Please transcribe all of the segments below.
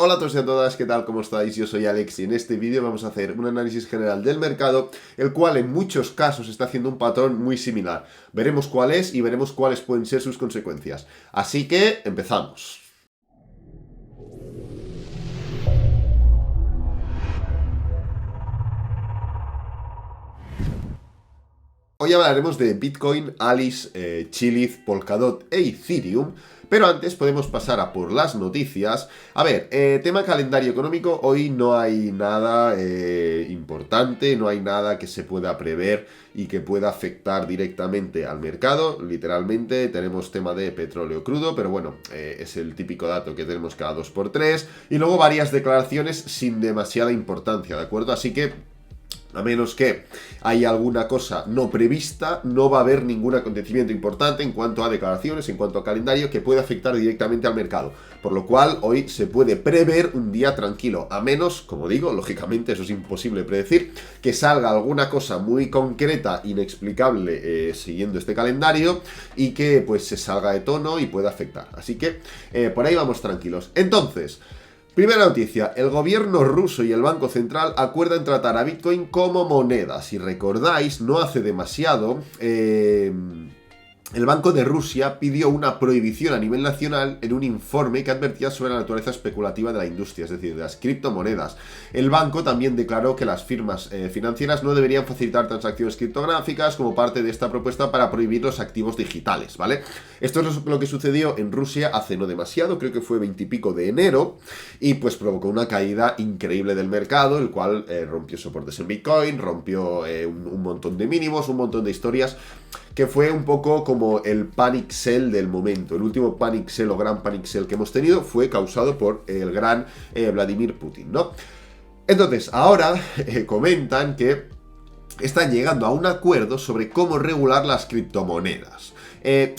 Hola a todos y a todas, ¿qué tal? ¿Cómo estáis? Yo soy Alex y en este vídeo vamos a hacer un análisis general del mercado, el cual en muchos casos está haciendo un patrón muy similar. Veremos cuál es y veremos cuáles pueden ser sus consecuencias. Así que, empezamos. Hoy hablaremos de Bitcoin, Alice, Chiliz, Polkadot e Ethereum, pero antes podemos pasar a por las noticias. A ver, tema calendario económico, hoy no hay nada importante, no hay nada que se pueda prever y que pueda afectar directamente al mercado. Literalmente tenemos tema de petróleo crudo, pero bueno, es el típico dato que tenemos cada 2x3, y luego varias declaraciones sin demasiada importancia, ¿de acuerdo? Así que a menos que haya alguna cosa no prevista, no va a haber ningún acontecimiento importante en cuanto a declaraciones, en cuanto a calendario, que pueda afectar directamente al mercado. Por lo cual, hoy se puede prever un día tranquilo, a menos, como digo, lógicamente eso es imposible predecir, que salga alguna cosa muy concreta, inexplicable, siguiendo este calendario, y que pues se salga de tono y pueda afectar. Así que por ahí vamos tranquilos. Entonces, primera noticia, el gobierno ruso y el Banco Central acuerdan tratar a Bitcoin como moneda. Si recordáis, no hace demasiado, el Banco de Rusia pidió una prohibición a nivel nacional en un informe que advertía sobre la naturaleza especulativa de la industria, es decir, de las criptomonedas. El banco también declaró que las firmas financieras no deberían facilitar transacciones criptográficas como parte de esta propuesta para prohibir los activos digitales, ¿vale? Esto es lo que sucedió en Rusia hace no demasiado, creo que fue 20 y pico de enero, y pues provocó una caída increíble del mercado, el cual rompió soportes en Bitcoin, rompió un montón de mínimos, un montón de historias, que fue un poco como el panic sell del momento. El último panic sell o gran panic sell que hemos tenido fue causado por el gran Vladimir Putin, ¿no? Entonces, ahora comentan que están llegando a un acuerdo sobre cómo regular las criptomonedas.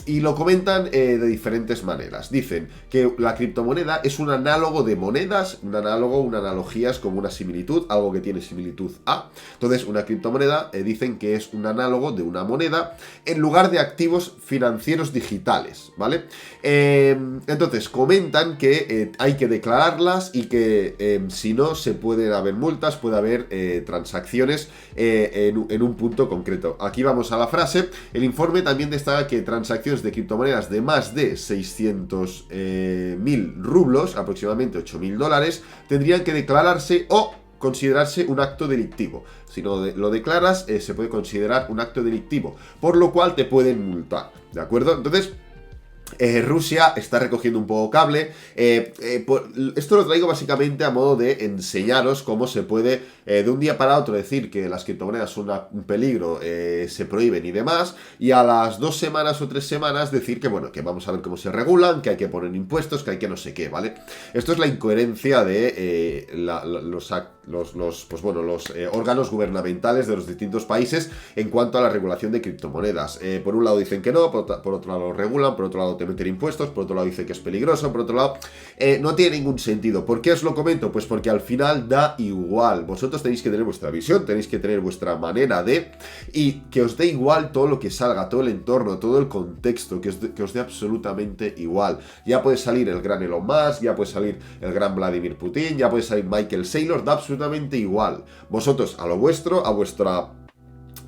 Y lo comentan de diferentes maneras. Dicen que la criptomoneda es un análogo de monedas. Un análogo, una analogía es como una similitud, algo que tiene similitud a. Entonces, una criptomoneda dicen que es un análogo de una moneda en lugar de activos financieros digitales, ¿vale? Entonces, comentan que hay que declararlas y que si no, se pueden haber multas, puede haber transacciones en un punto concreto. Aquí vamos a la frase. El informe también destaca que transacciones de criptomonedas de más de 600.000 rublos, aproximadamente $8.000, tendrían que declararse o considerarse un acto delictivo. Si no lo declaras, se puede considerar un acto delictivo, por lo cual te pueden multar, ¿de acuerdo? Entonces, Rusia está recogiendo un poco cable. Esto lo traigo básicamente a modo de enseñaros cómo se puede de un día para otro decir que las criptomonedas son un peligro, se prohíben y demás, y a las 2 semanas o 3 semanas decir que bueno, que vamos a ver cómo se regulan, que hay que poner impuestos, que hay que no sé qué, ¿vale? Esto es la incoherencia de los órganos gubernamentales de los distintos países en cuanto a la regulación de criptomonedas. Por un lado dicen que no, por otro lado lo regulan, por otro lado te meter impuestos, por otro lado dice que es peligroso, por otro lado no tiene ningún sentido. ¿Por qué os lo comento? Pues porque al final da igual. Vosotros tenéis que tener vuestra visión, tenéis que tener vuestra manera de, y que os dé igual todo lo que salga, todo el entorno, todo el contexto, que os dé absolutamente igual. Ya puede salir el gran Elon Musk, ya puede salir el gran Vladimir Putin, ya puede salir Michael Saylor, da absolutamente igual. Vosotros a lo vuestro, a vuestra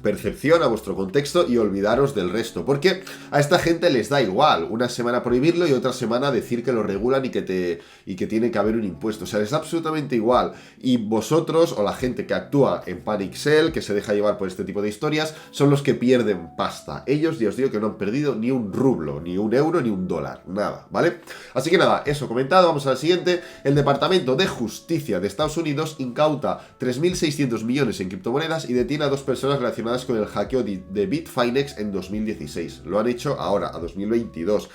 percepción, a vuestro contexto, y olvidaros del resto, porque a esta gente les da igual una semana prohibirlo y otra semana decir que lo regulan y que tiene que haber un impuesto. O sea, les da absolutamente igual, y vosotros o la gente que actúa en panic sell, que se deja llevar por este tipo de historias, son los que pierden pasta. Ellos, ya os digo que no han perdido ni un rublo, ni un euro, ni un dólar, nada, ¿vale? Así que nada, eso comentado. Vamos a la siguiente. El Departamento de Justicia de Estados Unidos incauta 3.600 millones en criptomonedas y detiene a 2 personas relacionadas con el hackeo de Bitfinex en 2016. Lo han hecho ahora, a 2022.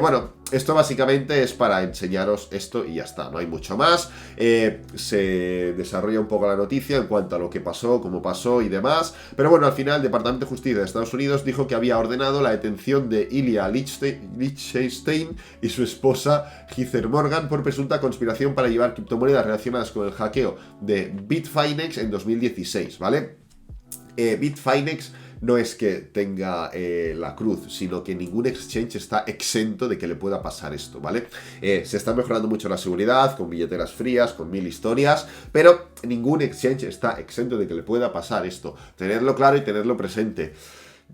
Bueno, esto básicamente es para enseñaros esto y ya está, no hay mucho más. Se desarrolla un poco la noticia en cuanto a lo que pasó, cómo pasó y demás. Pero bueno, al final el Departamento de Justicia de Estados Unidos dijo que había ordenado la detención de Ilya Lichtenstein y su esposa Heather Morgan por presunta conspiración para llevar criptomonedas relacionadas con el hackeo de Bitfinex en 2016, ¿vale? Bitfinex no es que tenga la cruz, sino que ningún exchange está exento de que le pueda pasar esto, ¿vale? Se está mejorando mucho la seguridad, con billeteras frías, con 1000 historias, pero ningún exchange está exento de que le pueda pasar esto. Tenerlo claro y tenerlo presente.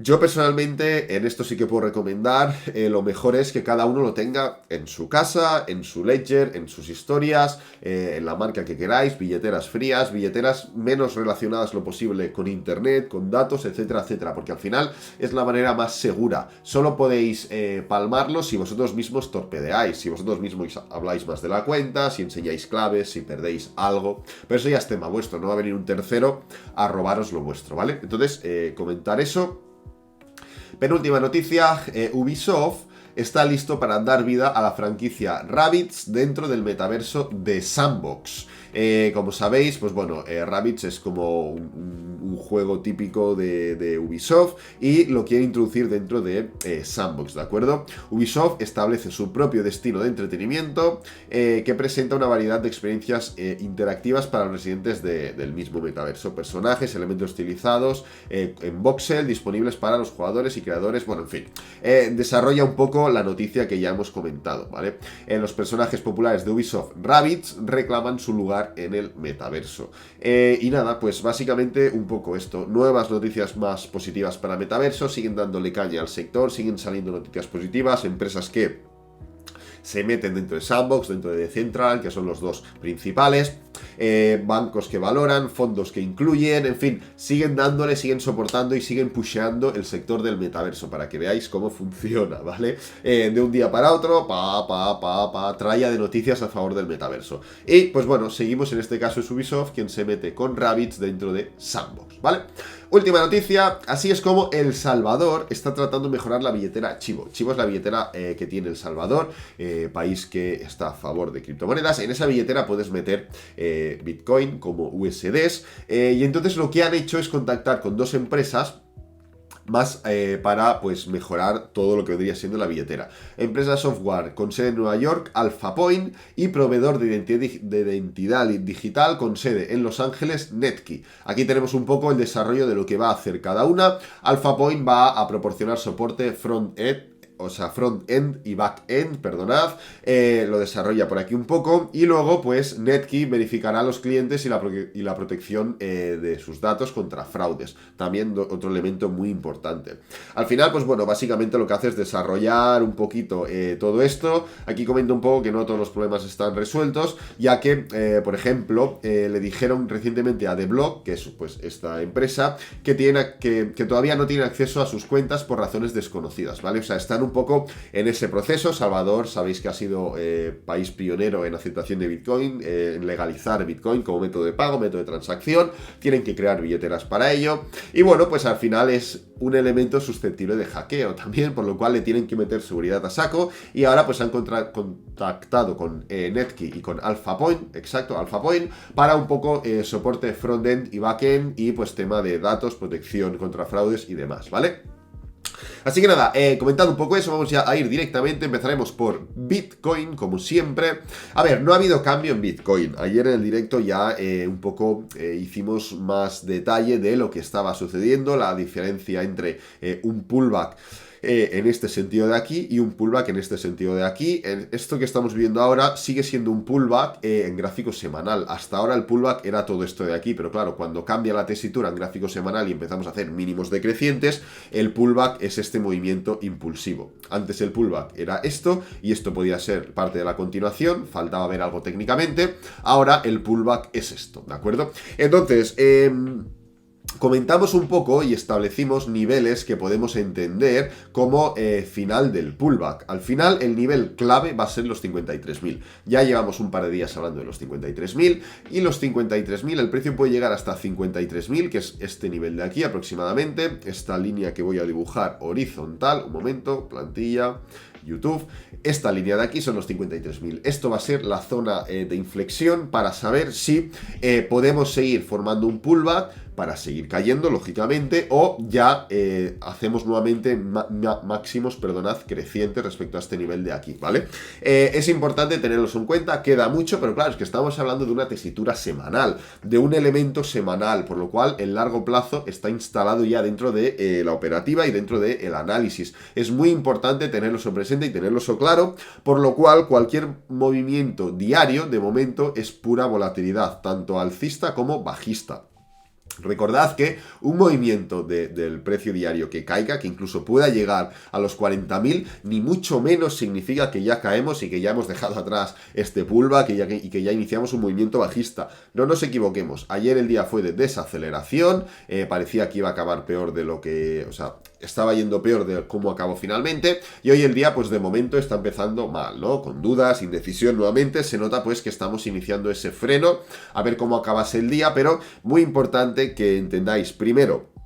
Yo personalmente en esto sí que puedo recomendar, lo mejor es que cada uno lo tenga en su casa, en su ledger, en sus historias, en la marca que queráis, billeteras frías, billeteras menos relacionadas lo posible con internet, con datos, etcétera, etcétera, porque al final es la manera más segura. Solo podéis palmarlo si vosotros mismos torpedeáis, si vosotros mismos habláis más de la cuenta, si enseñáis claves, si perdéis algo, pero eso ya es tema vuestro, no va a venir un tercero a robaros lo vuestro, ¿vale? Entonces, comentar eso. Penúltima noticia, Ubisoft está listo para dar vida a la franquicia Rabbids dentro del metaverso de Sandbox. Como sabéis, pues bueno, Rabbids es como un juego típico de Ubisoft y lo quiere introducir dentro de Sandbox, ¿de acuerdo? Ubisoft establece su propio destino de entretenimiento que presenta una variedad de experiencias interactivas para los residentes del mismo metaverso. Personajes, elementos estilizados en voxel disponibles para los jugadores y creadores, bueno, en fin. Desarrolla un poco la noticia que ya hemos comentado, ¿vale? Los personajes populares de Ubisoft Rabbids reclaman su lugar en el metaverso. Y nada, pues básicamente un poco esto. Nuevas noticias más positivas para metaverso, siguen dándole caña al sector, siguen saliendo noticias positivas, empresas que se meten dentro de Sandbox, dentro de Decentral, que son los dos principales, bancos que valoran, fondos que incluyen, en fin, siguen dándole, siguen soportando y siguen pusheando el sector del metaverso para que veáis cómo funciona, ¿vale? De un día para otro, tralla de noticias a favor del metaverso. Y pues bueno, seguimos, en este caso es Ubisoft quien se mete con Rabbids dentro de Sandbox, ¿vale? Última noticia, así es como El Salvador está tratando de mejorar la billetera Chivo. Chivo es la billetera que tiene El Salvador, país que está a favor de criptomonedas. En esa billetera puedes meter Bitcoin como USDs y entonces lo que han hecho es contactar con dos empresas más para pues mejorar todo lo que vendría siendo la billetera. Empresa de software con sede en Nueva York, AlphaPoint, y proveedor de identidad digital con sede en Los Ángeles, Netkey. Aquí tenemos un poco el desarrollo de lo que va a hacer cada una. AlphaPoint va a proporcionar soporte front-end y back-end, perdonad, lo desarrolla por aquí un poco, y luego pues Netkey verificará a los clientes y la protección de sus datos contra fraudes, también otro elemento muy importante. Al final, pues bueno, básicamente lo que hace es desarrollar un poquito todo esto. Aquí comento un poco que no todos los problemas están resueltos, ya que, por ejemplo, le dijeron recientemente a The Block, que es pues esta empresa, que todavía no tiene acceso a sus cuentas por razones desconocidas, ¿vale? O sea, están un poco en ese proceso. Salvador, sabéis que ha sido país pionero en aceptación de Bitcoin, en legalizar Bitcoin como método de pago, método de transacción. Tienen que crear billeteras para ello. Y bueno, pues al final es un elemento susceptible de hackeo también, por lo cual le tienen que meter seguridad a saco. Y ahora pues han contactado con Netkey y con AlphaPoint, AlphaPoint, para un poco soporte frontend y backend y pues tema de datos, protección contra fraudes y demás, ¿vale? Así que nada, comentando un poco eso, vamos ya a ir directamente. Empezaremos por Bitcoin, como siempre. A ver, no ha habido cambio en Bitcoin. Ayer en el directo ya un poco hicimos más detalle de lo que estaba sucediendo, la diferencia entre un pullback en este sentido de aquí y un pullback en este sentido de aquí. Esto que estamos viendo ahora sigue siendo un pullback en gráfico semanal. Hasta ahora el pullback era todo esto de aquí, pero claro, cuando cambia la tesitura en gráfico semanal y empezamos a hacer mínimos decrecientes, el pullback es este movimiento impulsivo. Antes el pullback era esto y esto podía ser parte de la continuación, faltaba ver algo técnicamente. Ahora el pullback es esto, ¿de acuerdo? Entonces, comentamos un poco y establecimos niveles que podemos entender como final del pullback. Al final el nivel clave va a ser los 53.000. Ya llevamos un par de días hablando de los 53.000 y los 53.000, el precio puede llegar hasta 53.000, que es este nivel de aquí aproximadamente. Esta línea que voy a dibujar horizontal, un momento, plantilla, YouTube. Esta línea de aquí son los 53.000. Esto va a ser la zona de inflexión para saber si podemos seguir formando un pullback para seguir cayendo, lógicamente, o ya hacemos nuevamente máximos, crecientes respecto a este nivel de aquí, ¿vale? Es importante tenerlos en cuenta, queda mucho, pero claro, es que estamos hablando de una tesitura semanal, de un elemento semanal, por lo cual el largo plazo está instalado ya dentro de la operativa y dentro del análisis. Es muy importante tenerlo eso presente y tenerlo eso claro, por lo cual cualquier movimiento diario, de momento, es pura volatilidad, tanto alcista como bajista. Recordad que un movimiento del precio diario que caiga, que incluso pueda llegar a los 40.000, ni mucho menos significa que ya caemos y que ya hemos dejado atrás este pullback y que ya iniciamos un movimiento bajista. No nos equivoquemos, ayer el día fue de desaceleración, parecía que iba a acabar peor de lo que... O sea, estaba yendo peor de cómo acabó finalmente, y hoy el día pues de momento está empezando mal, ¿no? Con dudas, indecisión nuevamente, se nota pues que estamos iniciando ese freno, a ver cómo acabase el día, pero muy importante que entendáis, primero,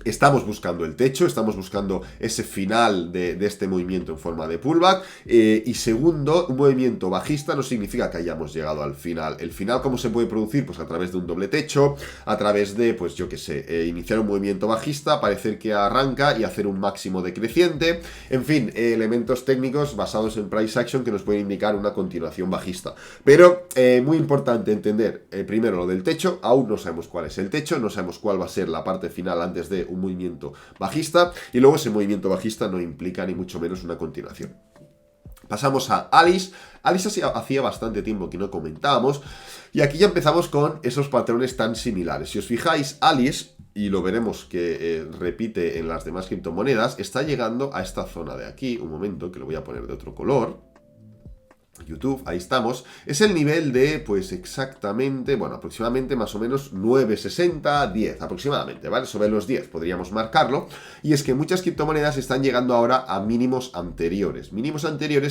estamos buscando el techo, estamos buscando ese final de este movimiento en forma de pullback, y segundo, un movimiento bajista no significa que hayamos llegado al final. El final, ¿cómo se puede producir? Pues a través de un doble techo, a través de, pues yo qué sé, iniciar un movimiento bajista, parecer que arranca y hacer un máximo decreciente, en fin, elementos técnicos basados en price action que nos pueden indicar una continuación bajista. Pero muy importante entender, primero lo del techo, aún no sabemos cuál es el techo, no sabemos cuál va a ser la parte final antes de un movimiento bajista, y luego ese movimiento bajista no implica ni mucho menos una continuación. Pasamos a Alice. Alice hacía bastante tiempo que no comentábamos, y aquí ya empezamos con esos patrones tan similares. Si os fijáis, Alice, y lo veremos que repite en las demás criptomonedas, está llegando a esta zona de aquí. Un momento, que lo voy a poner de otro color. YouTube, ahí estamos, es el nivel de, pues exactamente, bueno, aproximadamente más o menos 9,60, 10 aproximadamente, ¿vale? Sobre los 10 podríamos marcarlo, y es que muchas criptomonedas están llegando ahora a mínimos anteriores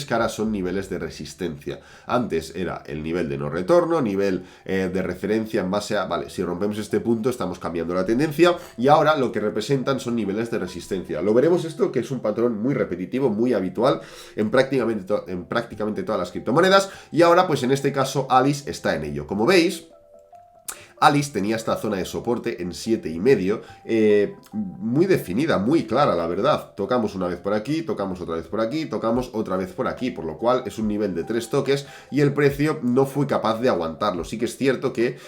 que ahora son niveles de resistencia. Antes era el nivel de no retorno, nivel de referencia en base a, vale, si rompemos este punto estamos cambiando la tendencia, y ahora lo que representan son niveles de resistencia. Lo veremos esto, que es un patrón muy repetitivo, muy habitual en prácticamente todas las criptomonedas, y ahora pues en este caso Alice está en ello. Como veis, Alice tenía esta zona de soporte en 7,5, muy definida, muy clara, la verdad. Tocamos una vez por aquí, tocamos otra vez por aquí, tocamos otra vez por aquí, por lo cual es un nivel de 3 toques y el precio no fue capaz de aguantarlo. Sí que es cierto que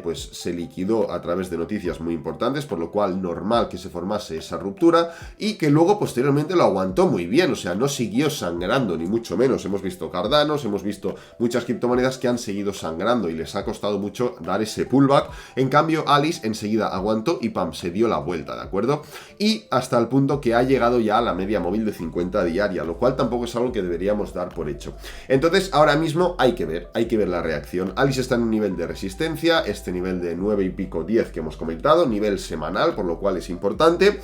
pues se liquidó a través de noticias muy importantes, por lo cual normal que se formase esa ruptura, y que luego posteriormente lo aguantó muy bien, o sea, no siguió sangrando, ni mucho menos. Hemos visto Cardano, hemos visto muchas criptomonedas que han seguido sangrando y les ha costado mucho dar ese pullback. En cambio, Alice enseguida aguantó y pam, se dio la vuelta, ¿de acuerdo? Y hasta el punto que ha llegado ya a la media móvil de 50 diaria, lo cual tampoco es algo que deberíamos dar por hecho. Entonces, ahora mismo hay que ver la reacción. Alice está en un nivel de resistencia, este nivel de 9 y pico, 10 que hemos comentado, nivel semanal, por lo cual es importante.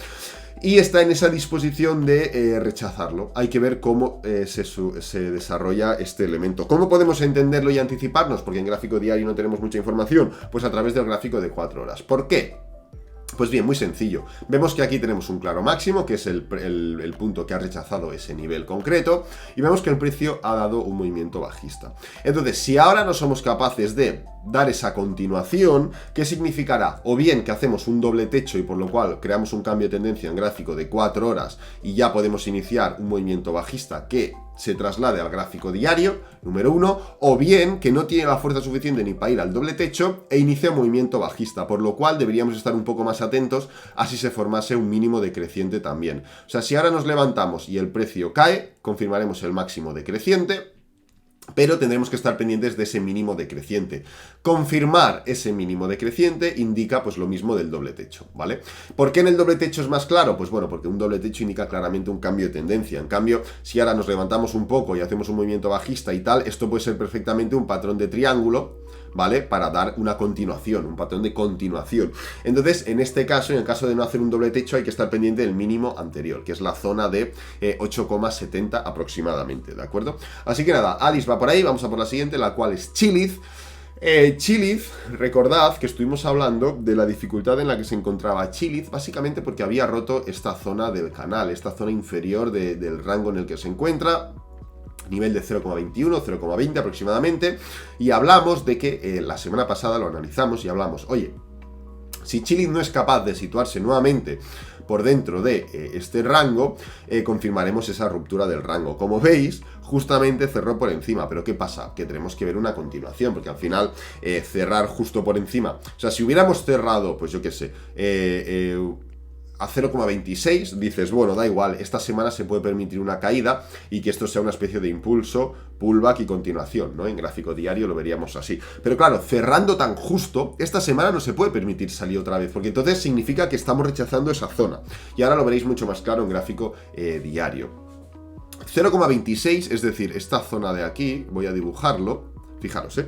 Y está en esa disposición de rechazarlo. Hay que ver cómo se desarrolla este elemento. ¿Cómo podemos entenderlo y anticiparnos? Porque en gráfico diario no tenemos mucha información. Pues a través del gráfico de 4 horas. ¿Por qué? Pues bien, muy sencillo. Vemos que aquí tenemos un claro máximo, que es el punto que ha rechazado ese nivel concreto, y vemos que el precio ha dado un movimiento bajista. Entonces, si ahora no somos capaces de dar esa continuación, ¿qué significará? O bien que hacemos un doble techo y por lo cual creamos un cambio de tendencia en gráfico de 4 horas y ya podemos iniciar un movimiento bajista que se traslade al gráfico diario, número 1, o bien que no tiene la fuerza suficiente ni para ir al doble techo e inicia un movimiento bajista, por lo cual deberíamos estar un poco más atentos a si se formase un mínimo decreciente también. O sea, si ahora nos levantamos y el precio cae, confirmaremos el máximo decreciente, pero tendremos que estar pendientes de ese mínimo decreciente. Confirmar ese mínimo decreciente indica pues lo mismo del doble techo, ¿vale? ¿Por qué en el doble techo es más claro? Pues bueno, porque un doble techo indica claramente un cambio de tendencia. En cambio, si ahora nos levantamos un poco y hacemos un movimiento bajista y tal, esto puede ser perfectamente un patrón de triángulo, ¿vale? Para dar una continuación, un patrón de continuación. Entonces, en este caso, en el caso de no hacer un doble techo, hay que estar pendiente del mínimo anterior, que es la zona de 8,70 aproximadamente, ¿de acuerdo? Así que nada, Alice va por ahí, vamos a por la siguiente, la cual es Chiliz. Chiliz, recordad que estuvimos hablando de la dificultad en la que se encontraba Chiliz, básicamente porque había roto esta zona del canal, esta zona inferior del rango en el que se encuentra, nivel de 0,21, 0,20 aproximadamente, y hablamos de que la semana pasada lo analizamos y hablamos, oye, si Chiliz no es capaz de situarse nuevamente por dentro de este rango, confirmaremos esa ruptura del rango. Como veis, justamente cerró por encima, pero ¿qué pasa? Que tenemos que ver una continuación, porque al final cerrar justo por encima, o sea, si hubiéramos cerrado, pues yo qué sé, a 0,26, dices, bueno, da igual, esta semana se puede permitir una caída y que esto sea una especie de impulso, pullback y continuación, ¿no? En gráfico diario lo veríamos así. Pero claro, cerrando tan justo, esta semana no se puede permitir salir otra vez, porque entonces significa que estamos rechazando esa zona. Y ahora lo veréis mucho más claro en gráfico diario. 0,26, es decir, esta zona de aquí, voy a dibujarlo. Fijaros,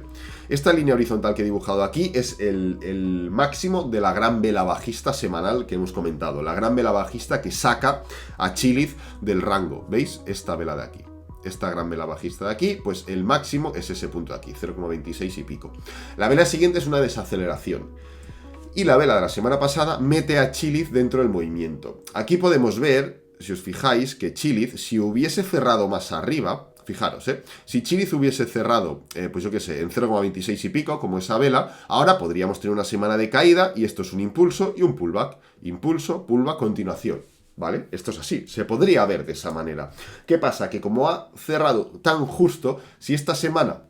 esta línea horizontal que he dibujado aquí es el máximo de la gran vela bajista semanal que hemos comentado. La gran vela bajista que saca a Chiliz del rango. ¿Veis? Esta vela de aquí. Esta gran vela bajista de aquí, pues el máximo es ese punto de aquí, 0,26 y pico. La vela siguiente es una desaceleración. Y la vela de la semana pasada mete a Chiliz dentro del movimiento. Aquí podemos ver, si os fijáis, que Chiliz, si hubiese cerrado más arriba... Fijaros, si Chiliz hubiese cerrado, pues yo qué sé, en 0,26 y pico, como esa vela, ahora podríamos tener una semana de caída y esto es un impulso y un pullback. Impulso, pullback, continuación, ¿vale? Esto es así, se podría ver de esa manera. ¿Qué pasa? Que como ha cerrado tan justo, si esta semana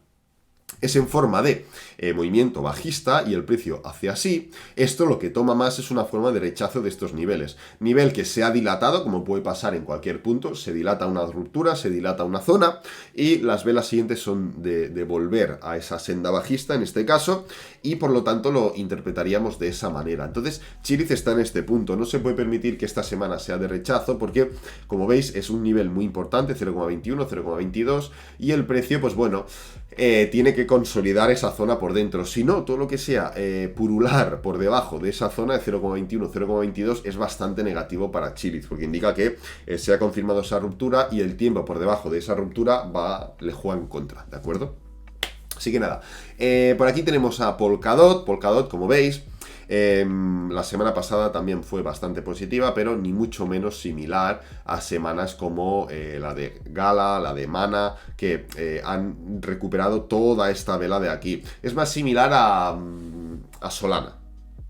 es en forma de movimiento bajista y el precio hace así, esto lo que toma más es una forma de rechazo de estos niveles. Nivel que se ha dilatado, como puede pasar en cualquier punto, se dilata una ruptura, se dilata una zona y las velas siguientes son de volver a esa senda bajista en este caso y por lo tanto lo interpretaríamos de esa manera. Entonces Chiliz está en este punto, no se puede permitir que esta semana sea de rechazo porque como veis es un nivel muy importante, 0,21, 0,22 y el precio pues bueno, tiene que consolidar esa zona por dentro. Si no, todo lo que sea purular por debajo de esa zona de 0,21, 0,22 es bastante negativo para Chiliz, porque indica que se ha confirmado esa ruptura y el tiempo por debajo de esa ruptura le juega en contra, ¿de acuerdo? Así que nada, por aquí tenemos a Polkadot. Polkadot, como veis, la semana pasada también fue bastante positiva, pero ni mucho menos similar a semanas como la de Gala, la de Mana, que han recuperado toda esta vela de aquí. Es más similar a Solana,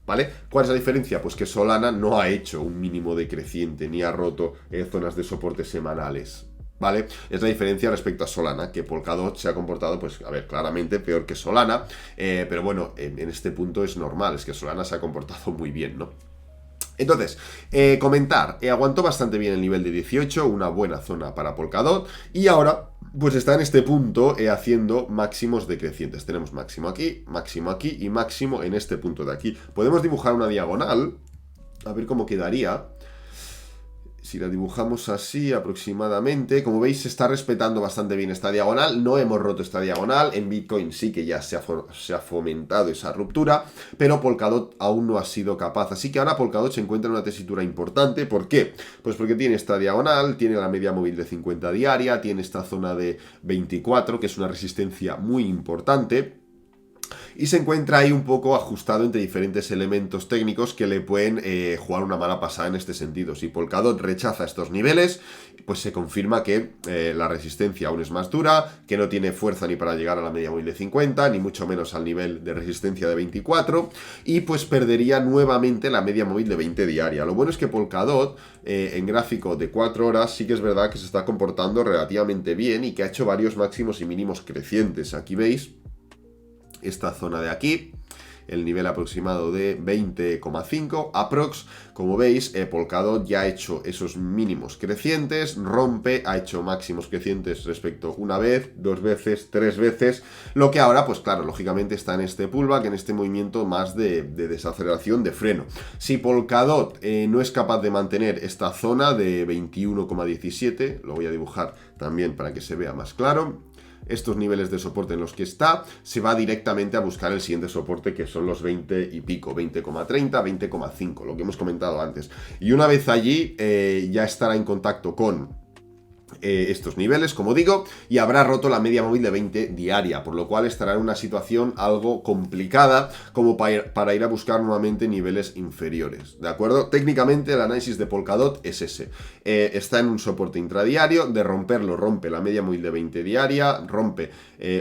¿vale? ¿Cuál es la diferencia? Pues que Solana no ha hecho un mínimo decreciente, ni ha roto zonas de soporte semanales, ¿vale? Es la diferencia respecto a Solana, que Polkadot se ha comportado, pues, a ver, claramente peor que Solana, pero bueno, en este punto es normal, es que Solana se ha comportado muy bien, ¿no? Entonces, comentar, aguantó bastante bien el nivel de 18, una buena zona para Polkadot, y ahora, pues está en este punto haciendo máximos decrecientes. Tenemos máximo aquí y máximo en este punto de aquí. Podemos dibujar una diagonal, a ver cómo quedaría. Si la dibujamos así aproximadamente, como veis se está respetando bastante bien esta diagonal, no hemos roto esta diagonal, en Bitcoin sí que ya se ha fomentado esa ruptura, pero Polkadot aún no ha sido capaz, así que ahora Polkadot se encuentra en una tesitura importante. ¿Por qué? Pues porque tiene esta diagonal, tiene la media móvil de 50 diaria, tiene esta zona de 24, que es una resistencia muy importante, y se encuentra ahí un poco ajustado entre diferentes elementos técnicos que le pueden jugar una mala pasada en este sentido. Si Polkadot rechaza estos niveles, pues se confirma que la resistencia aún es más dura, que no tiene fuerza ni para llegar a la media móvil de 50, ni mucho menos al nivel de resistencia de 24, y pues perdería nuevamente la media móvil de 20 diaria. Lo bueno es que Polkadot en gráfico de 4 horas sí que es verdad que se está comportando relativamente bien y que ha hecho varios máximos y mínimos crecientes. Aquí veis esta zona de aquí, el nivel aproximado de 20,5 aprox. Como veis, Polkadot ya ha hecho esos mínimos crecientes, rompe, ha hecho máximos crecientes respecto una vez, 2 veces, 3 veces, lo que ahora, pues claro, lógicamente está en este pullback, en este movimiento más de desaceleración, de freno. Si Polkadot no es capaz de mantener esta zona de 21,17, lo voy a dibujar también para que se vea más claro, estos niveles de soporte en los que está, se va directamente a buscar el siguiente soporte, que son los 20 y pico, 20,30, 20,5, lo que hemos comentado antes. Y una vez allí, ya estará en contacto con estos niveles, como digo, y habrá roto la media móvil de 20 diaria, por lo cual estará en una situación algo complicada como para ir a buscar nuevamente niveles inferiores, ¿de acuerdo? Técnicamente el análisis de Polkadot es ese, está en un soporte intradiario, de romperlo rompe la media móvil de 20 diaria, rompe,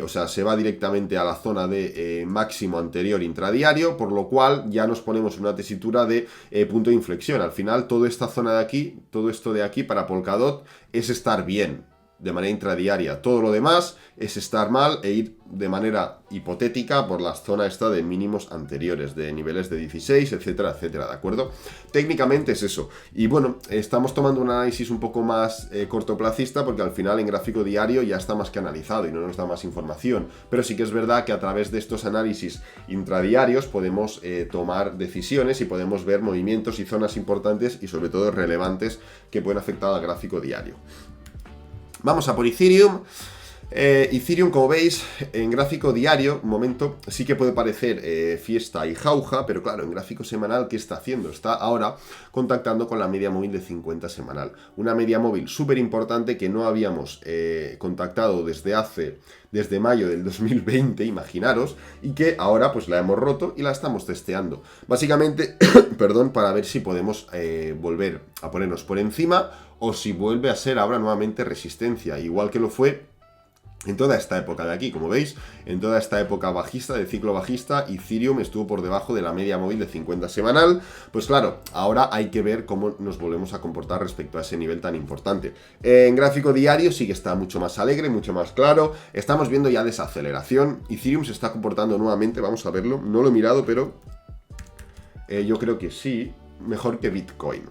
o sea, se va directamente a la zona de máximo anterior intradiario, por lo cual ya nos ponemos en una tesitura de punto de inflexión. Al final toda esta zona de aquí, todo esto de aquí para Polkadot es estar bien de manera intradiaria. Todo lo demás es estar mal e ir de manera hipotética por la zona esta de mínimos anteriores, de niveles de 16, etcétera, etcétera, ¿de acuerdo? Técnicamente es eso. Y bueno, estamos tomando un análisis un poco más cortoplacista porque al final en gráfico diario ya está más que analizado y no nos da más información. Pero sí que es verdad que a través de estos análisis intradiarios podemos tomar decisiones y podemos ver movimientos y zonas importantes y sobre todo relevantes que pueden afectar al gráfico diario. Vamos a por Ethereum. Ethereum, como veis, en gráfico diario, un momento, sí que puede parecer fiesta y jauja, pero claro, en gráfico semanal, ¿qué está haciendo? Está ahora contactando con la media móvil de 50 semanal. Una media móvil súper importante que no habíamos contactado desde mayo del 2020, imaginaros, y que ahora pues la hemos roto y la estamos testeando. Básicamente, perdón, para ver si podemos volver a ponernos por encima o si vuelve a ser ahora nuevamente resistencia, igual que lo fue en toda esta época de aquí. Como veis, en toda esta época bajista, de ciclo bajista, Ethereum estuvo por debajo de la media móvil de 50 semanal. Pues claro, ahora hay que ver cómo nos volvemos a comportar respecto a ese nivel tan importante. En gráfico diario sí que está mucho más alegre, mucho más claro. Estamos viendo ya desaceleración. Ethereum se está comportando nuevamente, vamos a verlo. No lo he mirado, pero yo creo que sí, mejor que Bitcoin.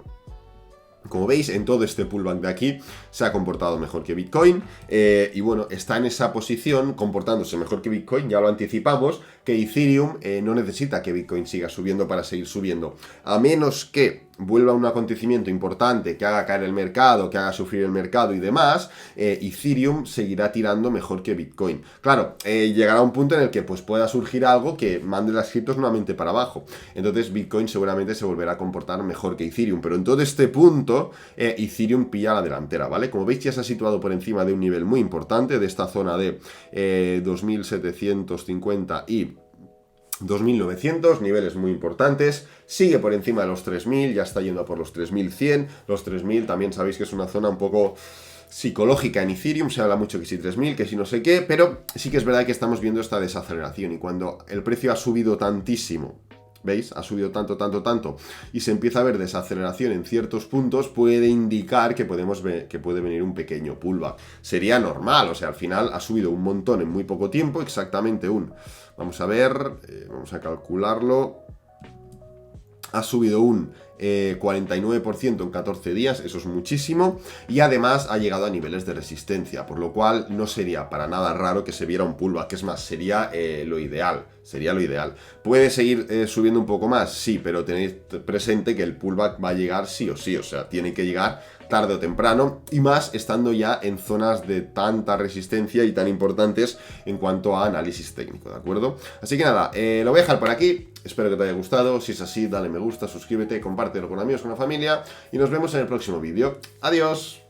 Como veis, en todo este pullback de aquí se ha comportado mejor que Bitcoin y bueno, está en esa posición comportándose mejor que Bitcoin, ya lo anticipamos, que Ethereum no necesita que Bitcoin siga subiendo para seguir subiendo, a menos que vuelva un acontecimiento importante que haga caer el mercado, que haga sufrir el mercado y demás, Ethereum seguirá tirando mejor que Bitcoin. Claro, llegará un punto en el que pues pueda surgir algo que mande las criptos nuevamente para abajo. Entonces Bitcoin seguramente se volverá a comportar mejor que Ethereum, pero en todo este punto Ethereum pilla la delantera, ¿vale? Como veis ya se ha situado por encima de un nivel muy importante, de esta zona de 2750 y 2900, niveles muy importantes, sigue por encima de los 3000, ya está yendo a por los 3100, los 3000 también sabéis que es una zona un poco psicológica en Ethereum, se habla mucho que si 3000, que si no sé qué, pero sí que es verdad que estamos viendo esta desaceleración y cuando el precio ha subido tantísimo, ¿veis? Ha subido tanto, y se empieza a ver desaceleración en ciertos puntos, puede indicar que puede venir un pequeño pullback. Sería normal, o sea, al final ha subido un montón en muy poco tiempo, exactamente vamos a ver, vamos a calcularlo, ha subido un 49% en 14 días, eso es muchísimo, y además ha llegado a niveles de resistencia, por lo cual no sería para nada raro que se viera un pullback, es más, sería lo ideal. ¿Puede seguir subiendo un poco más? Sí, pero tenéis presente que el pullback va a llegar sí o sí, o sea, tiene que llegar tarde o temprano, y más estando ya en zonas de tanta resistencia y tan importantes en cuanto a análisis técnico, ¿de acuerdo? Así que nada, lo voy a dejar por aquí, espero que te haya gustado, si es así, dale me gusta, suscríbete, compártelo con amigos, con la familia, y nos vemos en el próximo vídeo. ¡Adiós!